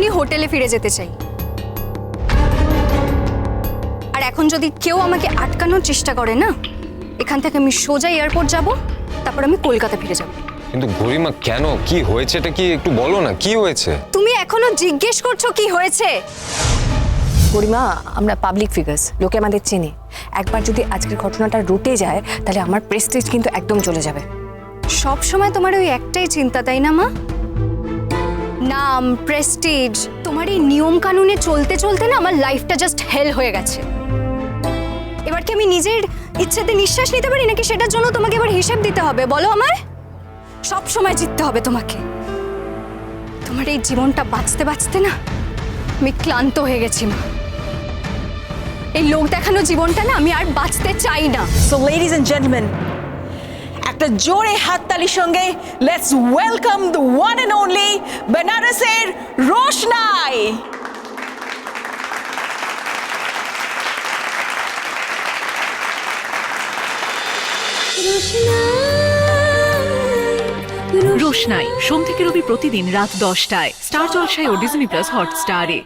এক্ষুনি হোটেলে ফিরে যেতে চাই। আর এখন যদি কেউ আমাকে আটকানোর চেষ্টা করে না, এখান থেকে আমি সোজা এয়ারপোর্ট যাব, তারপর আমি কলকাতা ফিরে যাব। কিন্তু গরিমা কেন, কি হয়েছে, এটা কি একটু বলো না, কি হয়েছে? তুমি এখনো জিজ্ঞেস করছো কি হয়েছে? গরিমা, আমরা পাবলিক ফিগার্স, লোকে আমাদের চেনে। একবার যদি আজকের ঘটনাটা রুটে যায় তাহলে আমার প্রেস্টিজ কিন্তু একদম চলে যাবে। সব সময় তোমার ওই একটাই চিন্তা, তাই না মা? নাম, প্রেস্টিজ, তোমার এই নিয়ম কানুনে চলতে চলতে না আমার লাইফটা জাস্ট হেল হয়ে গেছে। এবার কি আমি নিজের ইচ্ছাতে নিঃশ্বাস নিতে পারি, নাকি সেটার জন্য তোমাকে এবার হিসেব দিতে হবে? বলো আমায়। সব সময় জিততে হবে তোমাকে। তোমার এই জীবনটা বাঁচতে বাঁচতে না আমি ক্লান্ত হয়ে গেছি মা। এই লোক দেখানো জীবনটা না আমি আর বাঁচতে চাই না। সো লেডিজ এন্ড জেন্টলম্যান, একটা জোরে হাততালির সঙ্গে let's welcome the one and only বেনারসের রোশনাই। রোশনাই সোম থেকে রবি প্রতিদিন রাত 10টায় স্টার জলসায় ও ডিজনি প্লাস হটস্টারে।